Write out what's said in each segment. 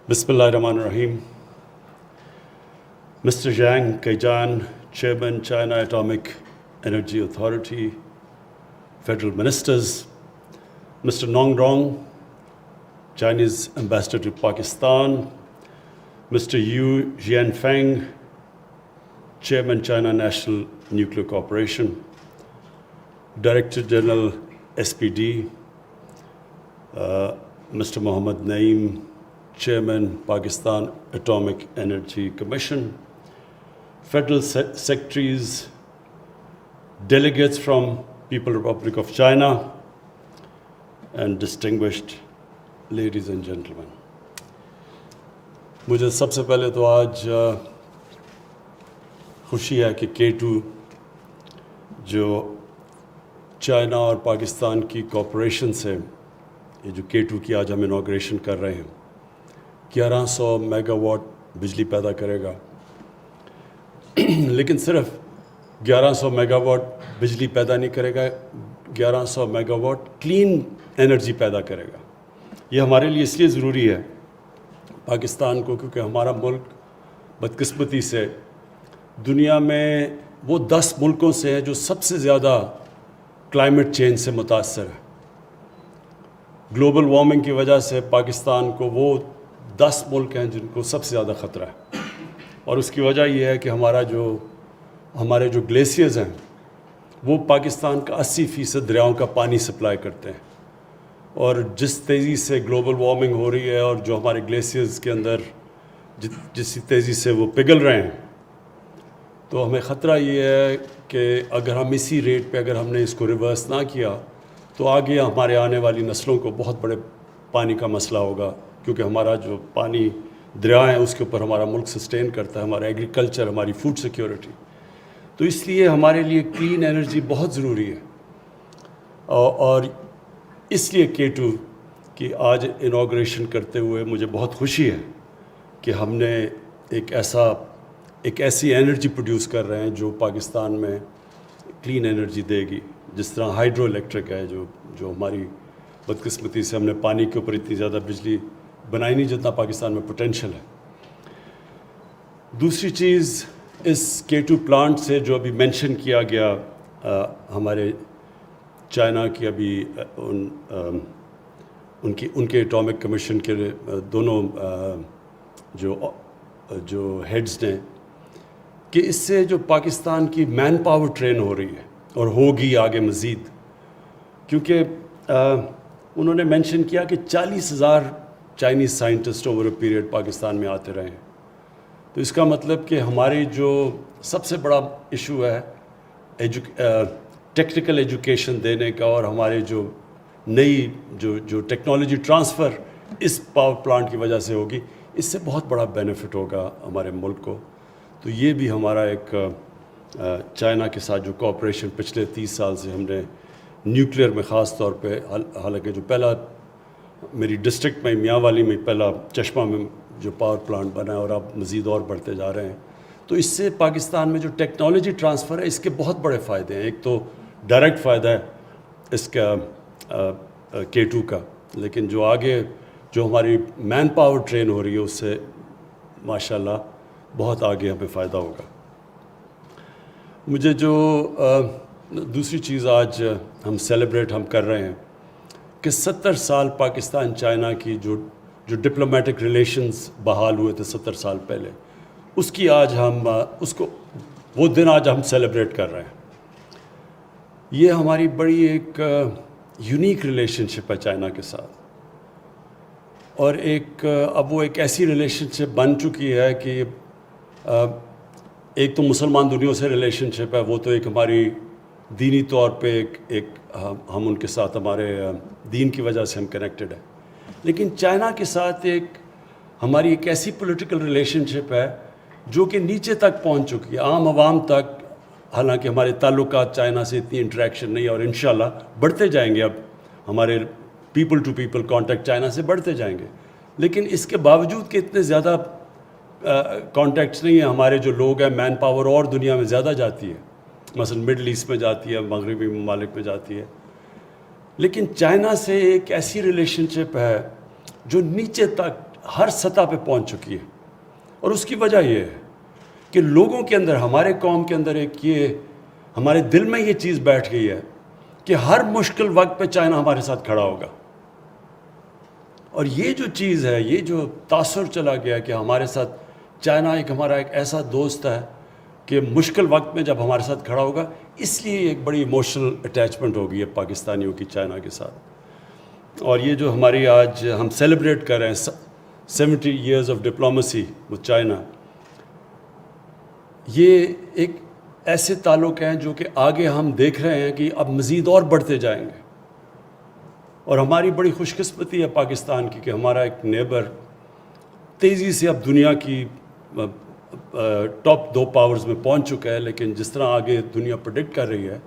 Bismillahirrahmanirrahim. Mr. Zhang Kaijan, Chairman, China Atomic Energy Authority, Federal Ministers, Mr. Nong Rong, Chinese Ambassador to Pakistan, Mr. Yu Jianfeng, Chairman, China National Nuclear Corporation, Director General SPD, Mr. Mohammad Naeem, Chairman, Pakistan Atomic Energy Commission, Federal Secretaries, delegates from People's Republic of China, and distinguished ladies and gentlemen. مجھے سب سے پہلے تو آج خوشی ہے کہ K2 جو China اور پاکستان کی کوپریشن سے یہ جو K2 کی آج ہم انوگریشن کر رہے ہیں 1100 میگا واٹ بجلی پیدا کرے گا. لیکن صرف 1100 میگا واٹ بجلی پیدا نہیں کرے گا, 1100 میگا واٹ کلین انرجی پیدا کرے گا. یہ ہمارے لیے اس لیے ضروری ہے پاکستان کو کیونکہ ہمارا ملک بدقسمتی سے دنیا میں وہ 10 ملکوں سے ہے جو سب سے زیادہ کلائمیٹ چینج سے متاثر ہے. گلوبل وارمنگ کی وجہ سے پاکستان کو وہ 10 ملک ہیں جن کو سب سے زیادہ خطرہ ہے, اور اس کی وجہ یہ ہے کہ ہمارے جو گلیشیئرز ہیں وہ پاکستان کا 80% دریاؤں کا پانی سپلائی کرتے ہیں, اور جس تیزی سے گلوبل وارمنگ ہو رہی ہے اور جو ہمارے گلیشیئرز کے اندر جس تیزی سے وہ پگھل رہے ہیں, تو ہمیں خطرہ یہ ہے کہ اگر ہم اسی ریٹ پہ اگر ہم نے اس کو ریورس نہ کیا تو آگے ہمارے آنے والی نسلوں کو بہت بڑے پانی کا مسئلہ ہوگا, کیونکہ ہمارا جو پانی دریا ہے اس کے اوپر ہمارا ملک سسٹین کرتا ہے, ہمارا ایگریکلچر, ہماری فوڈ سیکیورٹی. تو اس لیے ہمارے لیے کلین انرجی بہت ضروری ہے, اور اس لیے K2 کی آج انوگریشن کرتے ہوئے مجھے بہت خوشی ہے کہ ہم نے ایک ایسی انرجی پروڈیوس کر رہے ہیں جو پاکستان میں کلین انرجی دے گی. جس طرح ہائیڈرو الیکٹرک ہے جو ہماری بدقسمتی سے ہم نے پانی کے اوپر اتنی زیادہ بجلی بنائی نہیں جتنا پاکستان میں پوٹینشیل ہے. دوسری چیز اس K2 پلانٹ سے جو ابھی مینشن کیا گیا, ہمارے چائنا کی ابھی ان کے اٹامک کمیشن کے دونوں جو ہیڈز نے, کہ اس سے جو پاکستان کی مین پاور ٹرین ہو رہی ہے اور ہوگی آگے مزید, کیونکہ انہوں نے مینشن کیا کہ 40,000 Chinese scientist over a period Pakistan میں آتے رہے ہیں. تو اس کا مطلب کہ ہماری جو سب سے بڑا ایشو ہے ٹیکنیکل ایجوکیشن دینے کا, اور ہمارے جو نئی جو ٹیکنالوجی ٹرانسفر اس پاور پلانٹ کی وجہ سے ہوگی, اس سے بہت بڑا بینیفٹ ہوگا ہمارے ملک کو. تو یہ بھی ہمارا ایک چائنا کے ساتھ جو کوآپریشن پچھلے 30 سال سے ہم نے نیوکلیئر میں خاص طور پہ, حالانکہ جو پہلا میری ڈسٹرکٹ میں میاں والی میں پہلا چشمہ میں جو پاور پلانٹ بنا ہے اور اب مزید اور بڑھتے جا رہے ہیں, تو اس سے پاکستان میں جو ٹیکنالوجی ٹرانسفر ہے اس کے بہت بڑے فائدے ہیں. ایک تو ڈائریکٹ فائدہ ہے اس کا K2 کا, لیکن جو آگے جو ہماری مین پاور ٹرین ہو رہی ہے اس سے ماشاءاللہ بہت آگے ہمیں فائدہ ہوگا. مجھے جو دوسری چیز آج ہم سیلیبریٹ کر رہے ہیں کہ 70 سال پاکستان چائنا کی جو ڈپلومیٹک ریلیشنز بحال ہوئے تھے 70 سال پہلے, اس کی آج ہم وہ دن آج ہم سیلیبریٹ کر رہے ہیں. یہ ہماری بڑی ایک یونیک ریلیشن شپ ہے چائنا کے ساتھ, اور اب وہ ایک ایسی ریلیشن شپ بن چکی ہے کہ ایک تو مسلمان دنیا سے ریلیشن شپ ہے, وہ تو ایک ہماری دینی طور پہ ایک ہم ان کے ساتھ ہمارے دین کی وجہ سے ہم کنیکٹڈ ہیں, لیکن چائنا کے ساتھ ہماری ایک ایسی پولیٹیکل ریلیشن شپ ہے جو کہ نیچے تک پہنچ چکی ہے, عام عوام تک. حالانکہ ہمارے تعلقات چائنا سے اتنی انٹریکشن نہیں ہے, اور انشاءاللہ بڑھتے جائیں گے. اب ہمارے people to people contact China سے بڑھتے جائیں گے, لیکن اس کے باوجود کہ اتنے زیادہ کانٹیکٹس نہیں ہیں. ہمارے جو لوگ ہیں مین پاور اور دنیا میں زیادہ جاتی ہے, مثلا مڈل ایسٹ میں جاتی ہے, مغربی ممالک میں جاتی ہے, لیکن چائنا سے ایک ایسی ریلیشن شپ ہے جو نیچے تک ہر سطح پہ پہنچ چکی ہے، اور اس کی وجہ یہ ہے کہ لوگوں کے اندر، ہمارے قوم کے اندر ایک یہ ہمارے دل میں یہ چیز بیٹھ گئی ہے کہ ہر مشکل وقت پہ چائنا ہمارے ساتھ کھڑا ہوگا. اور یہ جو چیز ہے، یہ جو تاثر چلا گیا کہ ہمارے ساتھ چائنا ہمارا ایک ایسا دوست ہے کہ مشکل وقت میں جب ہمارے ساتھ کھڑا ہوگا، اس لیے ایک بڑی ایموشنل اٹیچمنٹ ہو گئی ہے پاکستانیوں کی چائنا کے ساتھ. اور یہ جو ہماری آج ہم سیلیبریٹ کر رہے ہیں 70 years of diplomacy with China, یہ ایک ایسے تعلق ہیں جو کہ آگے ہم دیکھ رہے ہیں کہ اب مزید اور بڑھتے جائیں گے. اور ہماری بڑی خوش قسمتی ہے پاکستان کی کہ ہمارا ایک نیبر تیزی سے اب دنیا کی ٹاپ 2 پاورز میں پہنچ چکا ہے. لیکن جس طرح آگے دنیا پریڈکٹ کر رہی ہے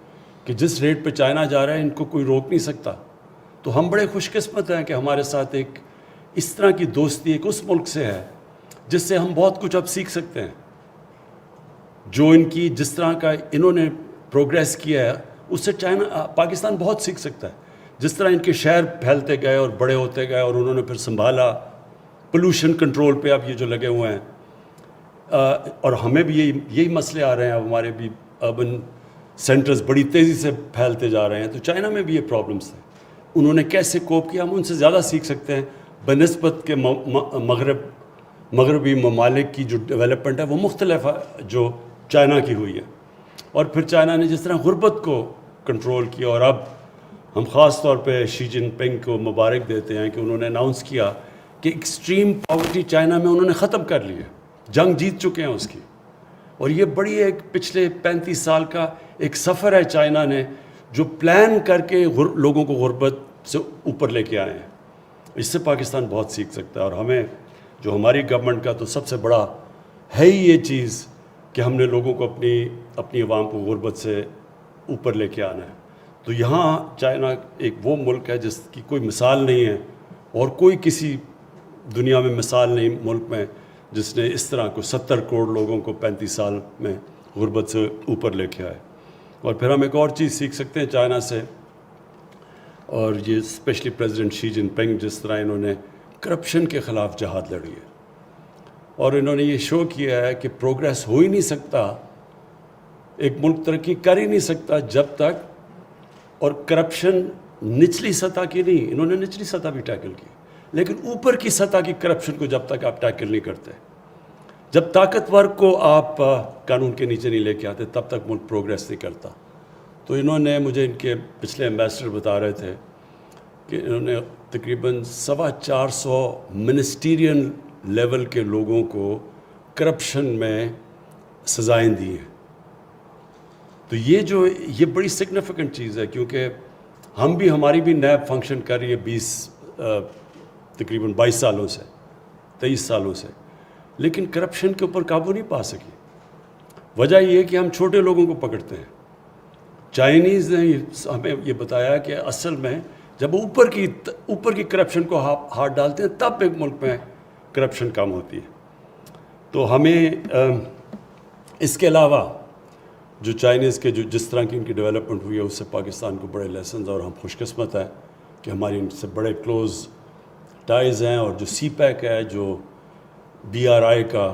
کہ جس ریٹ پہ چائنا جا رہا ہے، ان کو کوئی روک نہیں سکتا. تو ہم بڑے خوش قسمت ہیں کہ ہمارے ساتھ ایک اس طرح کی دوستی ایک اس ملک سے ہے جس سے ہم بہت کچھ اب سیکھ سکتے ہیں. جو ان کی جس طرح کا انہوں نے پروگریس کیا ہے، اس سے پاکستان بہت سیکھ سکتا ہے. جس طرح ان کے شہر پھیلتے گئے اور بڑے ہوتے گئے اور انہوں نے پھر سنبھالا، پولوشن کنٹرول پہ اب یہ جو لگے ہوئے ہیں، اور ہمیں بھی یہی مسئلے آ رہے ہیں. اب ہمارے بھی اربن سینٹرز بڑی تیزی سے پھیلتے جا رہے ہیں. تو چائنا میں بھی یہ پرابلمس تھے، انہوں نے کیسے کوپ کیا. ہم ان سے زیادہ سیکھ سکتے ہیں بنسبت کے مغربی ممالک کی جو ڈیولپمنٹ ہے وہ مختلف ہے جو چائنا کی ہوئی ہے. اور پھر چائنا نے جس طرح غربت کو کنٹرول کیا، اور اب ہم خاص طور پہ شی جن پنگ کو مبارک دیتے ہیں کہ انہوں نے اناؤنس کیا کہ ایکسٹریم پاورٹی چائنا میں انہوں نے ختم کر لی ہے، جنگ جیت چکے ہیں اس کی. اور یہ بڑی ایک پچھلے 35 سال کا ایک سفر ہے چائنا نے جو پلان کر کے لوگوں کو غربت سے اوپر لے کے آئے ہیں. اس سے پاکستان بہت سیکھ سکتا ہے. اور ہمیں جو ہماری گورنمنٹ کا تو سب سے بڑا ہے ہی یہ چیز کہ ہم نے لوگوں کو اپنی عوام کو غربت سے اوپر لے کے آنا ہے. تو یہاں چائنا ایک وہ ملک ہے جس کی کوئی مثال نہیں ہے، اور کوئی کسی دنیا میں مثال نہیں ملک میں جس نے اس طرح کو 70 کروڑ لوگوں کو 35 سال میں غربت سے اوپر لے کے آئے. اور پھر ہم ایک اور چیز سیکھ سکتے ہیں چائنا سے، اور یہ اسپیشلی پریزیڈنٹ شی جن پنگ جس طرح انہوں نے کرپشن کے خلاف جہاد لڑی ہے، اور انہوں نے یہ شو کیا ہے کہ پروگریس ہو ہی نہیں سکتا، ایک ملک ترقی کر ہی نہیں سکتا جب تک، اور کرپشن نچلی سطح کی نہیں، انہوں نے نچلی سطح بھی ٹیکل کی، لیکن اوپر کی سطح کی کرپشن کو جب تک آپ ٹیکل نہیں کرتے، جب طاقتور کو آپ قانون کے نیچے نہیں لے کے آتے، تب تک ملک پروگریس نہیں کرتا. تو انہوں نے مجھے ان کے پچھلے ایمبیسڈر بتا رہے تھے کہ انہوں نے تقریباً 450 منسٹیرین لیول کے لوگوں کو کرپشن میں سزائیں دی ہیں. تو یہ بڑی سگنیفیکنٹ چیز ہے، کیونکہ ہماری بھی نیب فنکشن کر رہی ہے تقریباً 22 سالوں سے 23 سالوں سے، لیکن کرپشن کے اوپر قابو نہیں پا سکی. وجہ یہ ہے کہ ہم چھوٹے لوگوں کو پکڑتے ہیں. چائنیز نے ہمیں یہ بتایا کہ اصل میں جب اوپر کی کرپشن کو ہاتھ ڈالتے ہیں تب ایک ملک میں کرپشن کم ہوتی ہے. تو ہمیں اس کے علاوہ جو چائنیز کے جس طرح کی ان کی ڈیولپمنٹ ہوئی ہے اس سے پاکستان کو بڑے لیسنز، اور ہم خوش قسمت ہیں کہ ہماری ان سے بڑے کلوز ٹائز ہیں. اور جو سی پیک ہے، جو BRI کا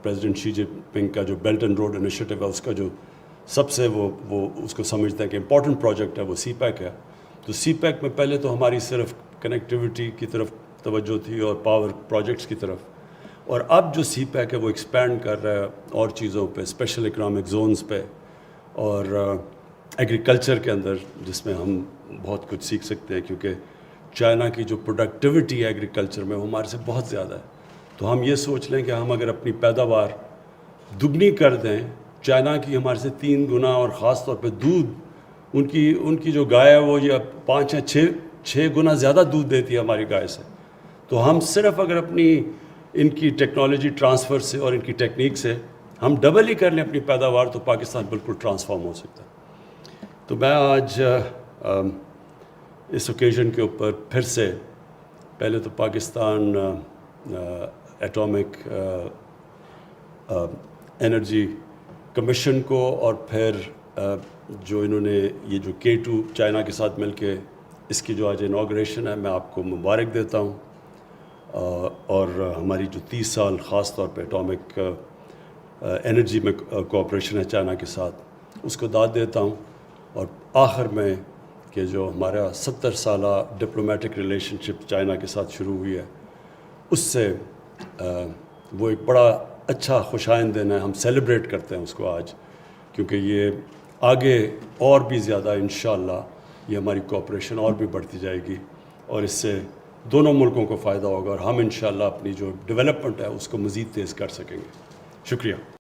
پریزیڈنٹ شی جن پنگ کا جو بیلٹ اینڈ روڈ انیشیٹو ہے، اس کا جو سب سے وہ اس کو سمجھتے ہیں کہ امپورٹنٹ پروجیکٹ ہے وہ سی پیک ہے. تو سی پیک میں پہلے تو ہماری صرف کنیکٹیوٹی کی طرف توجہ تھی اور پاور پروجیکٹس کی طرف، اور اب جو سی پیک ہے وہ ایکسپینڈ کر رہا ہے اور چیزوں پہ، اسپیشل اکنامک زونز پہ اور ایگریکلچر کے اندر، جس میں ہم بہت کچھ سیکھ سکتے ہیں، کیونکہ چائنا کی جو پروڈکٹیوٹی ہے ایگریکلچر میں وہ ہمارے سے بہت زیادہ ہے. تو ہم یہ سوچ لیں کہ ہم اگر اپنی پیداوار دگنی کر دیں، چائنا کی ہمارے سے 3 گنا، اور خاص طور پہ دودھ، ان کی جو گائے ہے وہ یہ 5 یا 6 گنا زیادہ دودھ دیتی ہے ہماری گائے سے. تو ہم صرف اگر اپنی ان کی ٹیکنالوجی ٹرانسفر سے اور ان کی ٹیکنیک سے ہم ڈبل ہی کر لیں اپنی پیداوار، تو پاکستان بالکل ٹرانسفارم ہو سکتا ہے. تو میں آج اس اوکیزن کے اوپر پھر سے پہلے تو پاکستان ایٹامک انرجی کمیشن کو، اور پھر جو انہوں نے یہ جو K2 چائنا کے ساتھ مل کے اس کی جو آج انوگریشن ہے، میں آپ کو مبارک دیتا ہوں. اور ہماری جو 30 سال خاص طور پہ اٹامک انرجی میں کوآپریشن ہے چائنا کے ساتھ، اس کو داد دیتا ہوں. اور آخر میں کہ جو ہمارا 70 سالہ ڈپلومیٹک ریلیشن شپ چائنا کے ساتھ شروع ہوئی ہے، اس سے وہ ایک بڑا اچھا خوش آئند دن ہے. ہم سیلیبریٹ کرتے ہیں اس کو آج، کیونکہ یہ آگے اور بھی زیادہ انشاءاللہ یہ ہماری کوآپریشن اور بھی بڑھتی جائے گی، اور اس سے دونوں ملکوں کو فائدہ ہوگا، اور ہم انشاءاللہ اپنی جو ڈیولپمنٹ ہے اس کو مزید تیز کر سکیں گے. شکریہ.